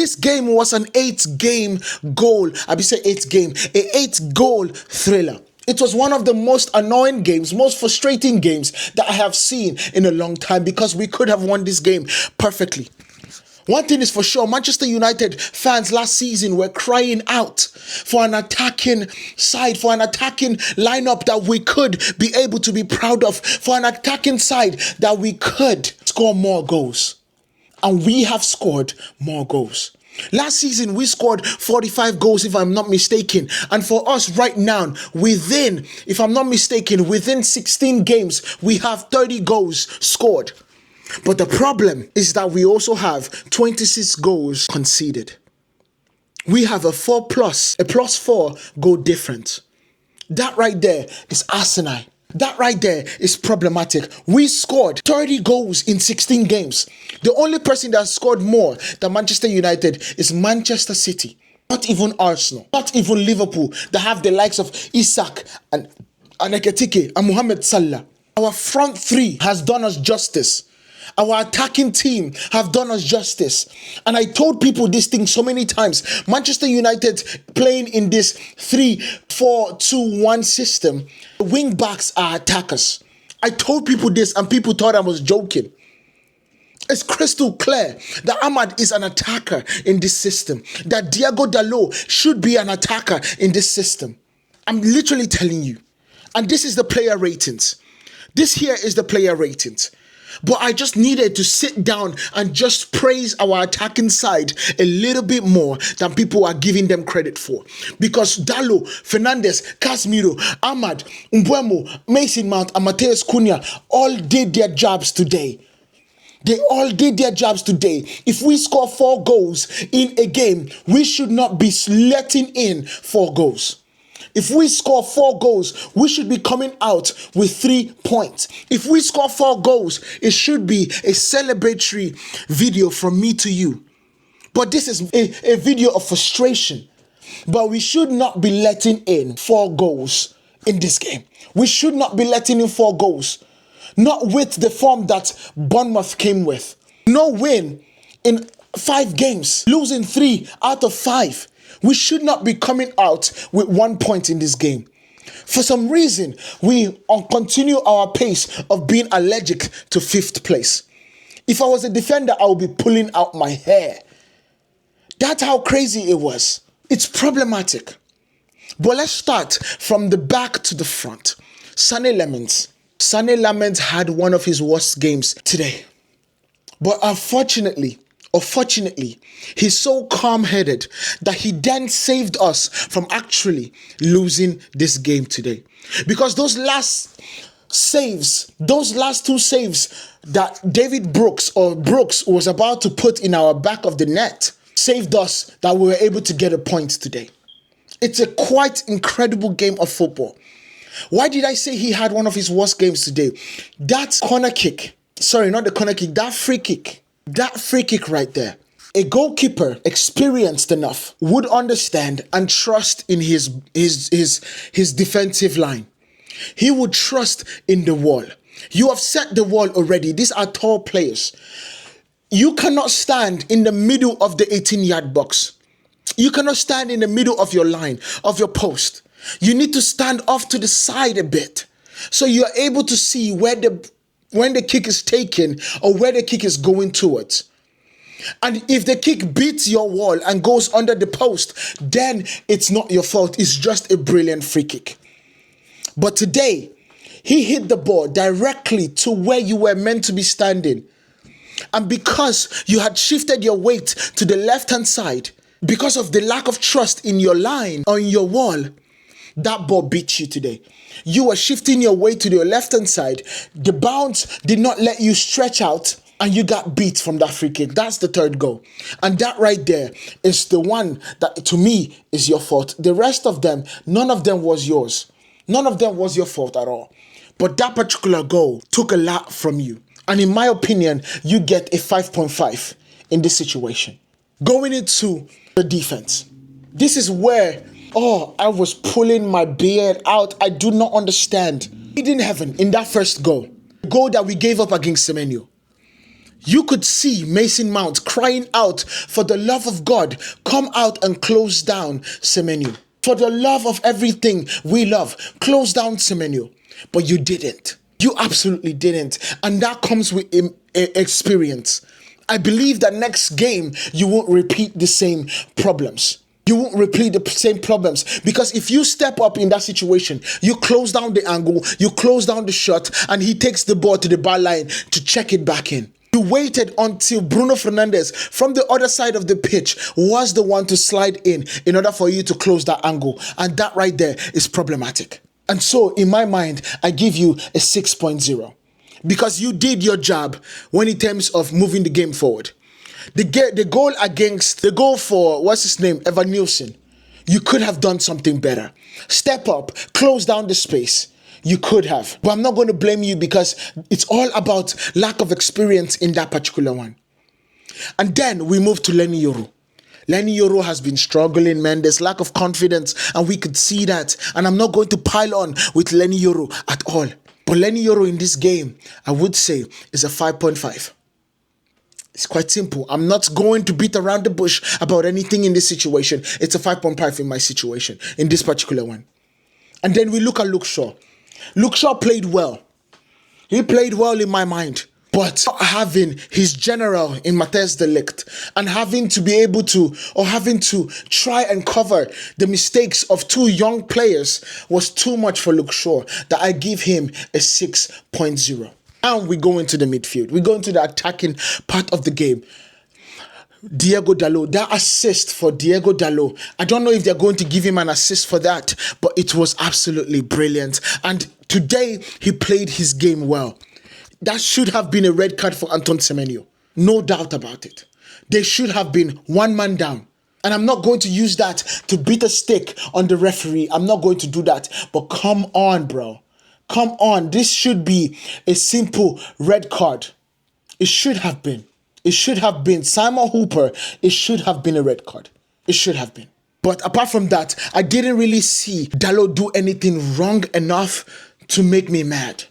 This game was an 8-game goal. I be say 8-game, a 8-goal thriller. It was one of the most annoying games, most frustrating games that I have seen in a long time, because we could have won this game perfectly. One thing is for sure, Manchester United fans last season were crying out for an attacking side, for an attacking lineup that we could be able to be proud of, for an attacking side that we could score more goals. And we have scored more goals. Last season, we scored 45 goals, if I'm not mistaken. And for us right now, within 16 games, we have 30 goals scored. But the problem is that we also have 26 goals conceded. We have a +4 goal difference. That right there is asinine. That right there is problematic. We scored 30 goals in 16 games. The only person that scored more than Manchester United is Manchester City. Not even Arsenal. Not even Liverpool, that have the likes of Isak and Ekitike and Mohamed Salah. Our front three has done us justice. Our attacking team have done us justice. And I told people this thing so many times. Manchester United playing in this 3-4-2-1 system. Wing backs are attackers. I told people this and people thought I was joking. It's crystal clear that Ahmad is an attacker in this system. That Diego Dalot should be an attacker in this system. I'm literally telling you. And this is the player ratings. This here is the player ratings. But I just needed to sit down and just praise our attacking side a little bit more than people are giving them credit for. Because Dalot, Fernandes, Casemiro, Ahmad, Mbeumo, Mason Mount, and Matheus Cunha all did their jobs today. They all did their jobs today. If we score 4 goals in a game, we should not be letting in 4 goals. If we score 4 goals, we should be coming out with 3 points. If we score 4 goals, it should be a celebratory video from me to you. But this is a video of frustration. But we should not be letting in 4 goals in this game. We should not be letting in 4 goals. Not with the form that Bournemouth came with. No win in 5 games. Losing 3 out of 5. We should not be coming out with 1 point in this game. For some reason, we continue our pace of being allergic to 5th place. If I was a defender, I would be pulling out my hair. That's how crazy it was. It's problematic. But let's start from the back to the front. Sané Lamens had one of his worst games today. But unfortunately, he's so calm-headed that he then saved us from actually losing this game today. Because those last 2 saves that David Brooks was about to put in our back of the net saved us, that we were able to get a point today. It's a quite incredible game of football. Why did I say he had one of his worst games today? That corner kick. Sorry, not the corner kick. That free kick. That free kick right there. A goalkeeper experienced enough would understand and trust in his defensive line. He would trust in the wall. You have set the wall already. These are tall players. You cannot stand in the middle of the 18-yard box. You cannot stand in the middle of your line, of your post. You need to stand off to the side a bit, so you're able to see when the kick is taken or where the kick is going towards. And if the kick beats your wall and goes under the post, then it's not your fault. It's just a brilliant free kick. But today, he hit the ball directly to where you were meant to be standing. And because you had shifted your weight to the left-hand side, because of the lack of trust in your line or in your wall, that ball beat you today. You were shifting your weight to your left-hand side. The bounce did not let you stretch out, and you got beat from that free kick. That's the 3rd goal. And that right there is the one that, to me, is your fault. The rest of them, none of them was yours. None of them was your fault at all. But that particular goal took a lot from you. And in my opinion, you get a 5.5 in this situation. Going into the defense. This is where, I was pulling my beard out. I do not understand. He didn't heaven in that first goal. The goal that we gave up against Semenyo. You could see Mason Mount crying out, for the love of God, come out and close down Semenyo. For the love of everything we love, close down Semenyo. But you didn't. You absolutely didn't. And that comes with experience. I believe that next game, you won't repeat the same problems. You won't repeat the same problems, because if you step up in that situation, you close down the angle, you close down the shot, and he takes the ball to the bar line to check it back in. You waited until Bruno Fernandes from the other side of the pitch was the one to slide in order for you to close that angle. And that right there is problematic. And so in my mind, I give you a 6.0 because you did your job when in terms of moving the game forward. The goal for, what's his name, Evan Nielsen, you could have done something better. Step up, close down the space. You could have. But I'm not going to blame you because it's all about lack of experience in that particular one. And then we move to Leny Yoro. Leny Yoro has been struggling, man. There's lack of confidence, and we could see that. And I'm not going to pile on with Leny Yoro at all. But Leny Yoro in this game, I would say, is a 5.5. It's quite simple. I'm not going to beat around the bush about anything in this situation. It's a 5.5 in my situation, in this particular one. And then we look at Luke Shaw. Luke Shaw played well. He played well in my mind. But not having his general in Matthijs de Ligt and having to be able to, or having to try and cover the mistakes of two young players was too much for Luke Shaw, that I give him a 6.0. Now we go into the midfield. We go into the attacking part of the game. Diego Dalot, that assist for Diego Dalot, I don't know if they're going to give him an assist for that, but it was absolutely brilliant. And today, he played his game well. That should have been a red card for Anton Semenyo. No doubt about it. They should have been one man down. And I'm not going to use that to beat a stick on the referee. I'm not going to do that. But come on, bro. Come on. This should be a simple red card. It should have been. It should have been. Simon Hooper, it should have been a red card. It should have been. But apart from that, I didn't really see Dalot do anything wrong enough to make me mad.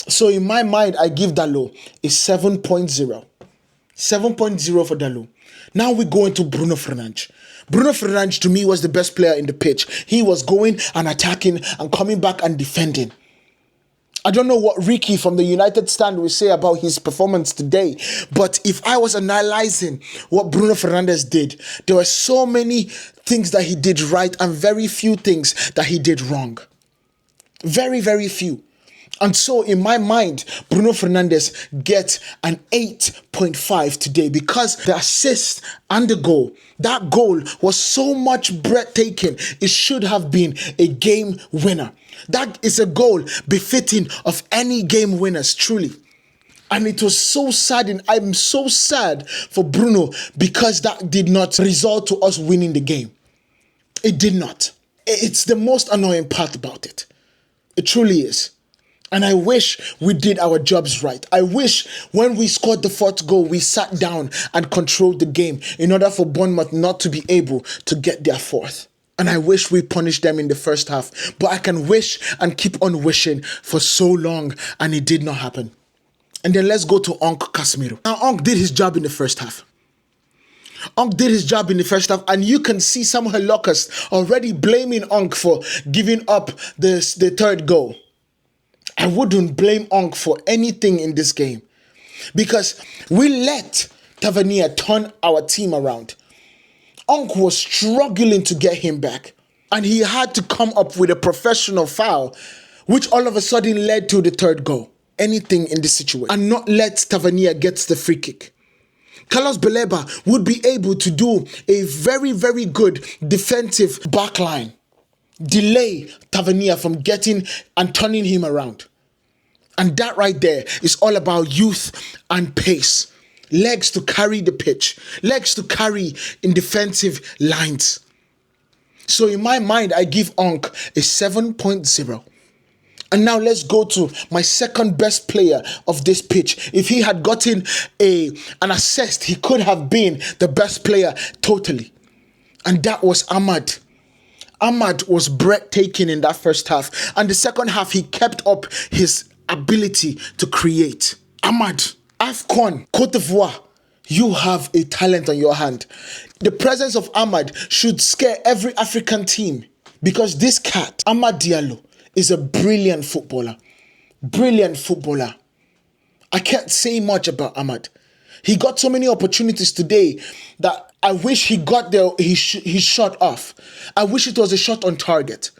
So in my mind, I give Dalot a 7.0. 7.0 for Dalot. Now we go into Bruno Fernandes. Bruno Fernandes to me was the best player in the pitch. He was going and attacking and coming back and defending. I don't know what Ricky from the United Stand will say about his performance today, but if I was analyzing what Bruno Fernandes did, there were so many things that he did right and very few things that he did wrong. Very, very few. And so in my mind, Bruno Fernandes gets an 8.5 today because the assist and the goal, that goal was so much breathtaking. It should have been a game winner. That is a goal befitting of any game winners, truly. And it was so sad, and I'm so sad for Bruno because that did not result to us winning the game. It did not. It's the most annoying part about it. It truly is. And I wish we did our jobs right. I wish when we scored the fourth goal, we sat down and controlled the game in order for Bournemouth not to be able to get their fourth. And I wish we punished them in the first half. But I can wish and keep on wishing for so long, and it did not happen. And then let's go to Onk Casemiro. Now, Onk did his job in the first half. Onk did his job in the first half, and you can see Samuel Locust already blaming Onk for giving up the third goal. I wouldn't blame Onk for anything in this game because we let Tavernier turn our team around. Onk was struggling to get him back, and he had to come up with a professional foul, which all of a sudden led to the third goal. Anything in this situation, and not let Tavernier get the free kick. Carlos Baleba would be able to do a very, very good defensive backline. Delay Tavernier from getting and turning him around. And that right there is all about youth and pace. Legs to carry the pitch. Legs to carry in defensive lines. So in my mind, I give Onk a 7.0. And now let's go to my second best player of this pitch. If he had gotten an assist, he could have been the best player totally. And that was Ahmad. Ahmad was breathtaking in that first half. And the second half, he kept up his ability to create. Ahmad, AFCON, Cote d'Ivoire, you have a talent on your hand. The presence of Ahmad should scare every African team because this cat, Amad Diallo, is a brilliant footballer. Brilliant footballer. I can't say much about Ahmad. He got so many opportunities today that I wish he got there, his shot off. I wish it was a shot on target.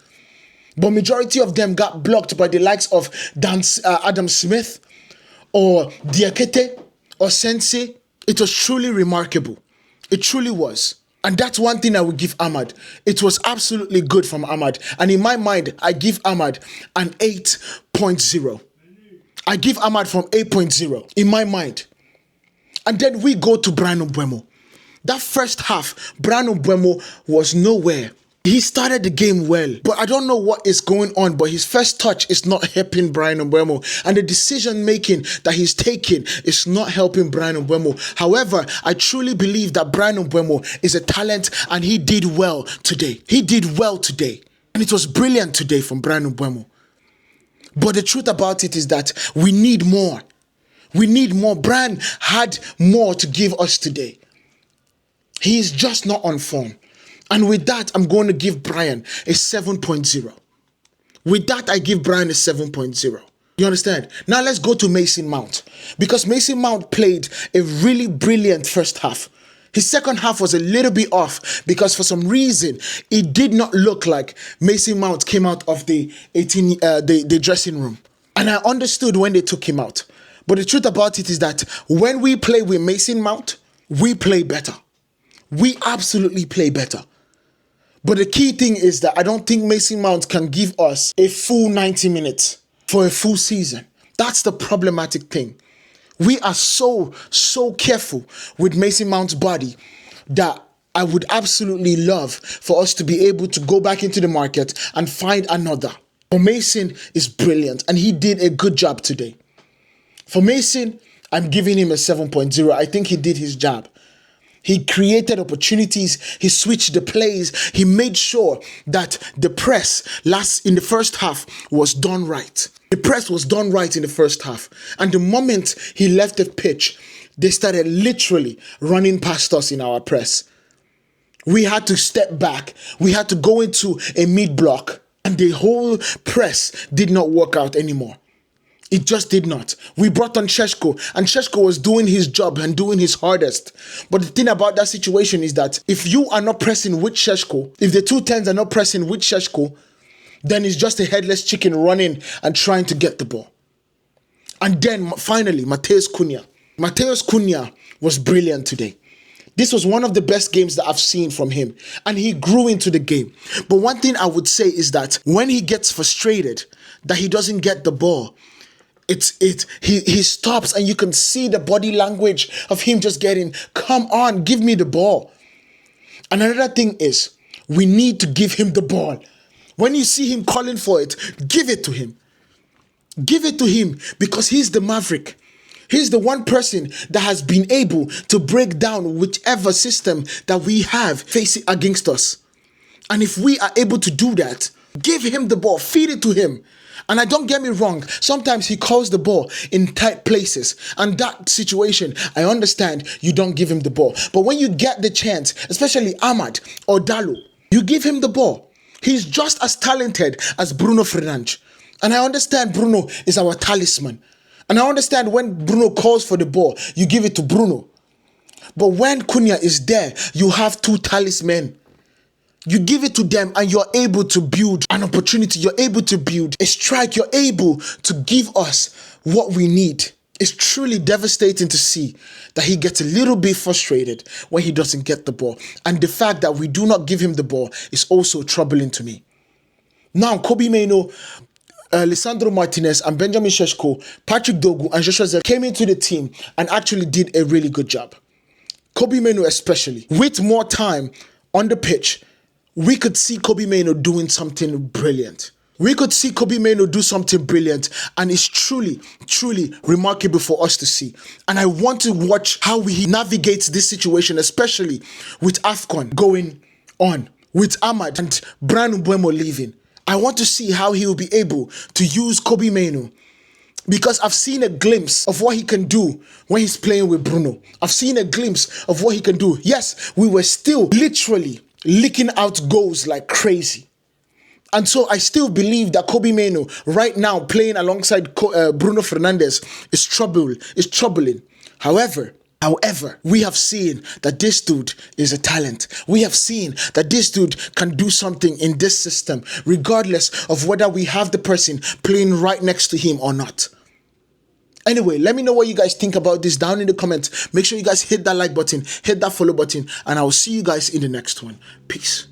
But majority of them got blocked by the likes of Adam Smith or Diakete or Sensei. It was truly remarkable. It truly was. And that's one thing I would give Ahmad. It was absolutely good from Ahmad. And in my mind, I give Ahmad an 8.0. I give Ahmad from 8.0 in my mind. And then we go to Brian Mbeumo. That first half, Brian Mbeumo was nowhere. He started the game well, but I don't know what is going on, but his first touch is not helping Brian Mbeumo, and the decision making that he's taking is not helping Brian Mbeumo. However, I truly believe that Brian Mbeumo is a talent, and he did well today. He did well today, and it was brilliant today from Brian Mbeumo. But the truth about it is that we need more. We need more. Brian had more to give us today. He is just not on form. And with that, I'm going to give Brian a 7.0. With that, I give Brian a 7.0. You understand? Now let's go to Mason Mount. Because Mason Mount played a really brilliant first half. His second half was a little bit off because for some reason, it did not look like Mason Mount came out of the dressing room. And I understood when they took him out. But the truth about it is that when we play with Mason Mount, we play better. We absolutely play better. But the key thing is that I don't think Mason Mount can give us a full 90 minutes for a full season. That's the problematic thing. We are so careful with Mason Mount's body that I would absolutely love for us to be able to go back into the market and find another. But Mason is brilliant and he did a good job today. For Mason, I'm giving him a 7.0. I think he did his job. He created opportunities. He switched the plays. He made sure that the press in the first half was done right. The press was done right in the first half. And the moment he left the pitch, they started literally running past us in our press. We had to step back. We had to go into a mid block. And the whole press did not work out anymore. It just did not. We brought on Sheshko, and Sheshko was doing his job and doing his hardest. But the thing about that situation is that if you are not pressing with Sheshko, if the 210s are not pressing with Sheshko, then it's just a headless chicken running and trying to get the ball. And then finally, Mateus Cunha. Mateus Cunha was brilliant today. This was one of the best games that I've seen from him. And he grew into the game. But one thing I would say is that when he gets frustrated that he doesn't get the ball, he stops and you can see the body language of him just getting, come on, give me the ball. And another thing is, we need to give him the ball. When you see him calling for it, give it to him. Give it to him because he's the maverick. He's the one person that has been able to break down whichever system that we have facing against us. And if we are able to do that, give him the ball, feed it to him. And I don't get me wrong, sometimes he calls the ball in tight places. And that situation, I understand you don't give him the ball. But when you get the chance, especially Ahmad or Dalo, you give him the ball. He's just as talented as Bruno Fernandes. And I understand Bruno is our talisman. And I understand when Bruno calls for the ball, you give it to Bruno. But when Cunha is there, you have two talismen. You give it to them and you're able to build an opportunity. You're able to build a strike. You're able to give us what we need. It's truly devastating to see that he gets a little bit frustrated when he doesn't get the ball. And the fact that we do not give him the ball is also troubling to me. Now, Kobe Mainoo, Lisandro Martinez and Benjamin Sheshko, Patrick Dogu and Joshua Zirkzee came into the team and actually did a really good job. Kobe Mainoo especially. With more time on the pitch, we could see Kobe Mainoo doing something brilliant. We could see Kobe Mainoo do something brilliant, and it's truly remarkable for us to see. And I want to watch how he navigates this situation, especially with AFCON going on, with Ahmad and Brian Mbeumo leaving. I want to see how he will be able to use Kobe Mainoo Because I've seen a glimpse of what he can do when he's playing with Bruno. I've seen a glimpse of what he can do. Yes, we were still literally licking out goals like crazy. And so I still believe that Kobe Mainoo right now playing alongside Bruno Fernandes is troubling. However, we have seen that this dude is a talent. We have seen that this dude can do something in this system, regardless of whether we have the person playing right next to him or not. Anyway, let me know what you guys think about this down in the comments. Make sure you guys hit that like button, hit that follow button, and I will see you guys in the next one. Peace.